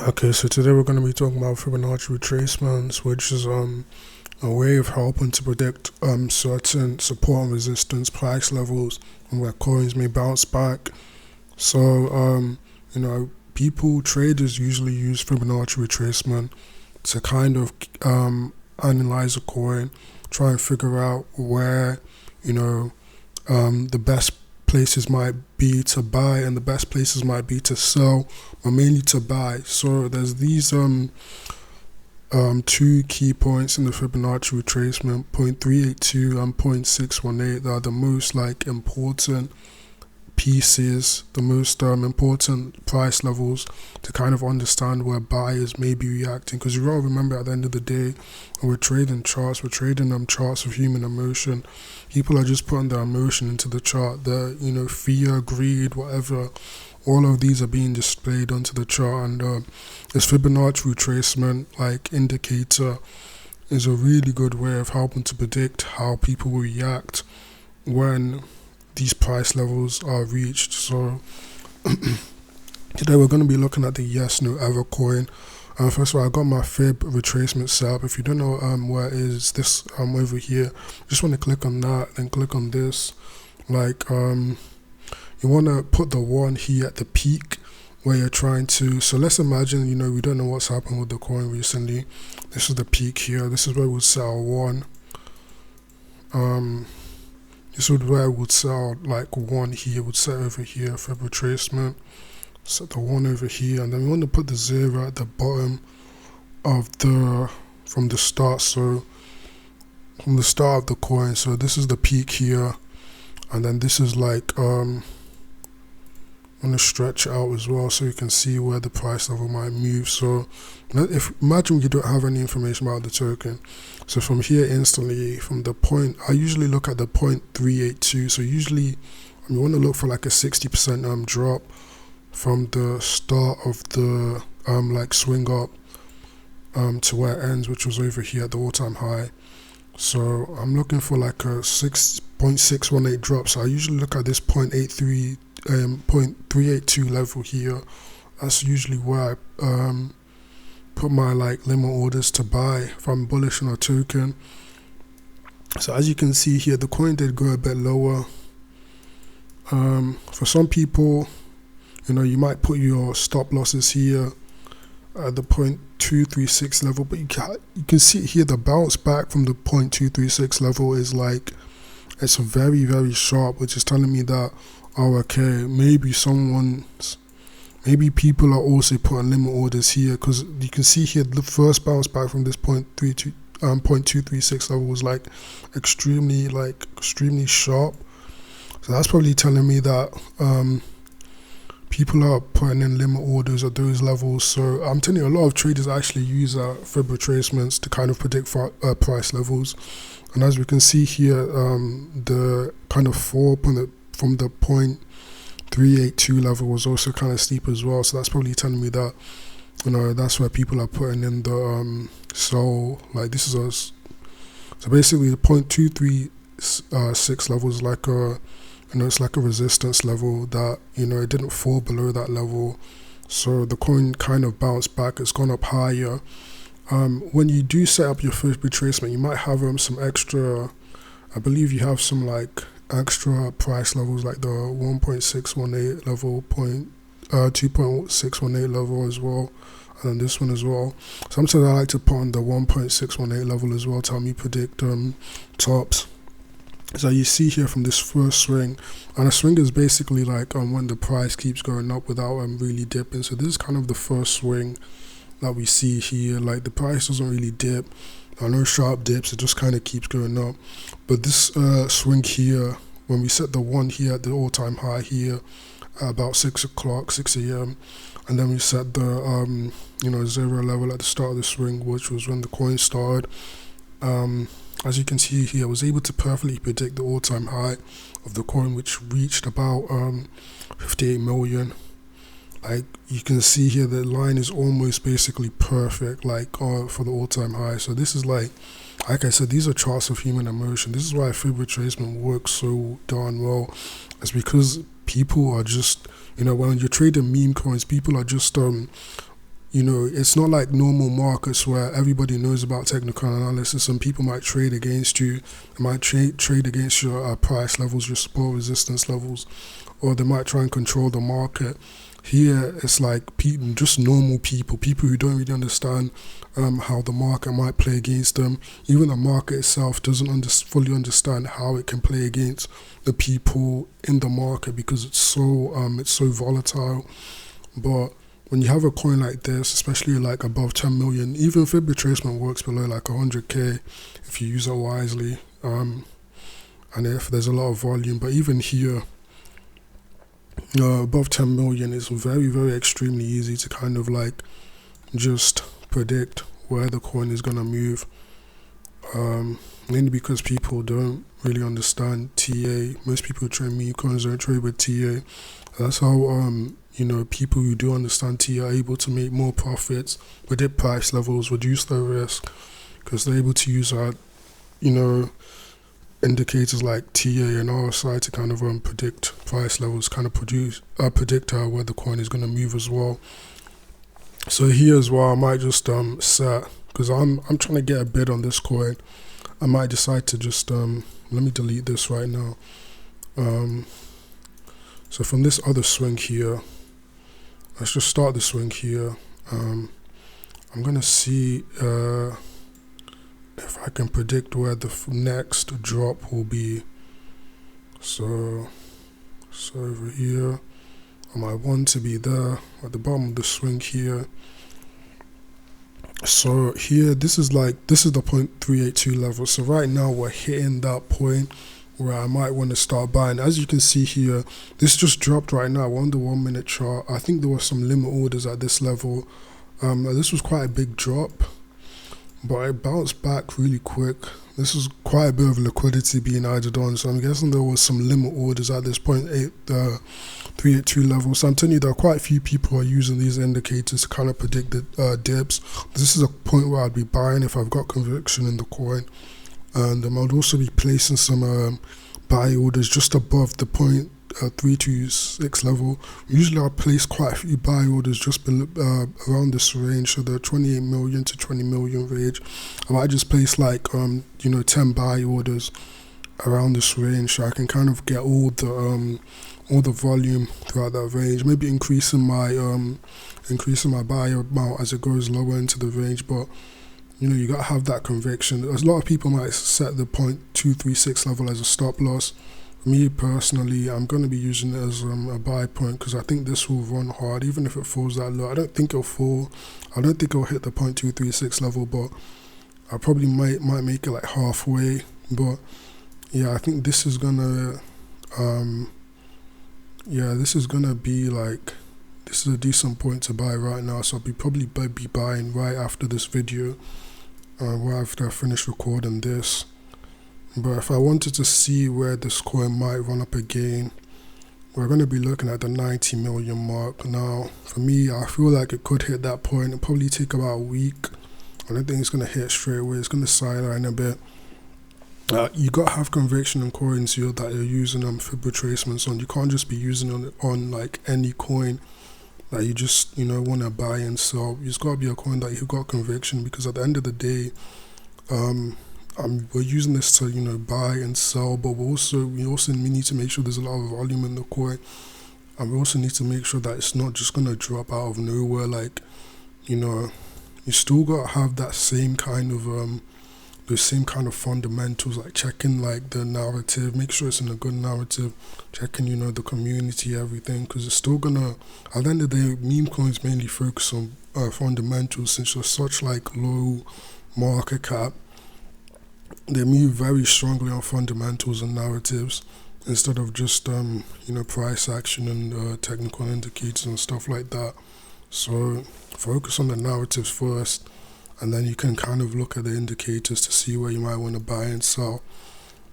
Okay, so today we're going to be talking about Fibonacci retracements, which is a way of helping to predict certain support and resistance price levels and where coins may bounce back. So people traders usually use Fibonacci retracement to kind of analyze a coin, try and figure out where the best places might be to buy and the best places might be to sell, but mainly to buy. So there's these two key points in the Fibonacci retracement, 0.382 and 0.618. That are the most important pieces, the most important price levels to kind of understand where buyers may be reacting. Because you gotta remember, at the end of the day, when we're trading charts, we're trading charts of human emotion. People are just putting their emotion into the chart. The fear, greed, whatever. All of these are being displayed onto the chart, and this Fibonacci retracement indicator is a really good way of helping to predict how people will react when these price levels are reached. So today we're going to be looking at the Yes No Ever coin. First of all, I got my Fib retracement set up. If you don't know where it is, this over here. Just want to click on that, then click on this. You want to put the 1 here at the peak where you're trying to. So let's imagine we don't know what's happened with the coin recently. This is the peak here. This is where we'll sell 1. This is where I would sell 1 here, would set over here for retracement, set the 1 over here, and then we want to put the 0 at the bottom of from the start. So from the start of the coin, so this is the peak here, and then this is I'm going to stretch it out as well so you can see where the price level might move. So imagine you don't have any information about the token. So from here instantly, from the point, I usually look at the 0.382. So usually you want to look for a 60% drop from the start of the swing up to where it ends, which was over here at the all-time high. So I'm looking for a 6.618 drop. So I usually look at this 0.382 level here. That's usually where I put my limit orders to buy if I'm bullish on a token. So as you can see here, the coin did go a bit lower. For some people, you might put your stop losses here at the 0.236 level, but you can see here the bounce back from the 0.236 level is it's very, very sharp, which is telling me that okay, maybe people are also putting limit orders here, because you can see here the first bounce back from this 0.236 level was extremely sharp. So that's probably telling me that people are putting in limit orders at those levels. So I'm telling you, a lot of traders actually use Fib retracements to kind of predict price levels. And as we can see here, the kind of fall from the 0.382 level was also kind of steep as well. So that's probably telling me that that's where people are putting in the this is so basically the 0.236 level is it's like a resistance level that it didn't fall below that level. So the coin kind of bounced back. It's gone up higher. When you do set up your first retracement, you might have some extra. I believe you have some extra price levels, like the 1.618 level, 2.618 level as well, and then this one as well. Sometimes I like to put on the 1.618 level as well to help me predict tops. So you see here from this first swing, and a swing is basically when the price keeps going up without really dipping. So this is kind of the first swing that we see here. The price doesn't really dip. There are no sharp dips, it just kind of keeps going up. But this swing here, when we set the 1 here at the all-time high here at about 6 a.m., and then we set the 0 level at the start of the swing, which was when the coin started. As you can see here, I was able to perfectly predict the all-time high of the coin, which reached about 58 million. You can see here, the line is almost basically perfect for the all-time high. So this is like I said, these are charts of human emotion. This is why Fib retracement works so darn well. It's because people are just when you're trading meme coins, people are just you know, it's not like normal markets where everybody knows about technical analysis and people might trade against you. They might trade against your price levels, your support resistance levels, or they might try and control the market. Here, it's like people, just normal people who don't really understand how the market might play against them. Even the market itself doesn't fully understand how it can play against the people in the market because it's so volatile. But when you have a coin like this, especially like above 10 million, even Fib retracement works below like 100k if you use it wisely, and if there's a lot of volume. But even here, above 10 million, it's very, very extremely easy to kind of like just predict where the coin is going to move, mainly because people don't really understand TA. Most people who trade Memecoins don't trade with TA. That's how you know, people who do understand TA are able to make more profits, predict price levels, reduce their risk, because they're able to use our, you know, indicators like TA and RSI to kind of predict price levels, kind of predict where the coin is going to move as well. So here as well, I might just set, because I'm trying to get a bid on this coin. I might decide to just let me delete this right now. So from this other swing here, let's just start the swing here. I'm gonna see if I can predict where the next drop will be. So over here, I might want to be there at the bottom of the swing here. So here, this is the 0.382 level. So right now we're hitting that point where I might want to start buying. As you can see here, this just dropped right now on the 1 minute chart. I think there were some limit orders at this level. This was quite a big drop, but it bounced back really quick. This is quite a bit of liquidity being added on, so I'm guessing there was some limit orders at this 0.382 level. So I'm telling you, there are quite a few people who are using these indicators to kind of predict the dips. This is a point where I'd be buying if I've got conviction in the coin. And I would also be placing some buy orders just above the 0.326 level. Usually I'll place quite a few buy orders just below, around this range, so the 28 million to 20 million range. I might just place like 10 buy orders around this range, so I can kind of get all the volume throughout that range. Maybe increasing my buy amount as it goes lower into the range, but you know, you gotta have that conviction. A lot of people might set the 0.236 level as a stop loss. Me personally, I'm gonna be using it as a buy point because I think this will run hard, even if it falls that low. I don't think it'll fall. I don't think it'll hit the 0.236 level, but I probably might make it like halfway. But yeah, I think this is gonna, this is a decent point to buy right now. So I'll probably be buying right after this video. Right after I finish recording this. But if I wanted to see where this coin might run up again, we're going to be looking at the 90 million mark. Now, for me, I feel like it could hit that point. It'll probably take about a week. I don't think it's going to hit straight away. It's going to sideline a bit. You got to have conviction in coins here that you're using Fib retracements on. You can't just be using it on like any coin that you just want to buy and sell. It's got to be a coin that you've got conviction, because at the end of the day, we're using this to buy and sell, but we also need to make sure there's a lot of volume in the coin, and we also need to make sure that it's not just gonna drop out of nowhere. Like you still got to have that same kind of those same kind of fundamentals, like checking like the narrative, make sure it's in a good narrative, checking the community, everything, because it's still gonna, at the end of the day, meme coins mainly focus on fundamentals. Since they're such like low market cap, they move very strongly on fundamentals and narratives instead of just price action and technical indicators and stuff like that. So focus on the narratives first, and then you can kind of look at the indicators to see where you might want to buy and sell.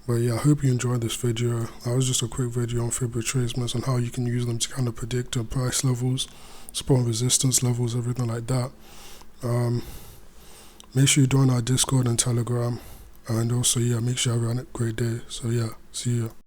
But yeah, I hope you enjoyed this video. That was just a quick video on Fib retracements and how you can use them to kind of predict price levels, support and resistance levels, everything like that. Make sure you join our Discord and Telegram, and also make sure you have a great day. So yeah, see ya.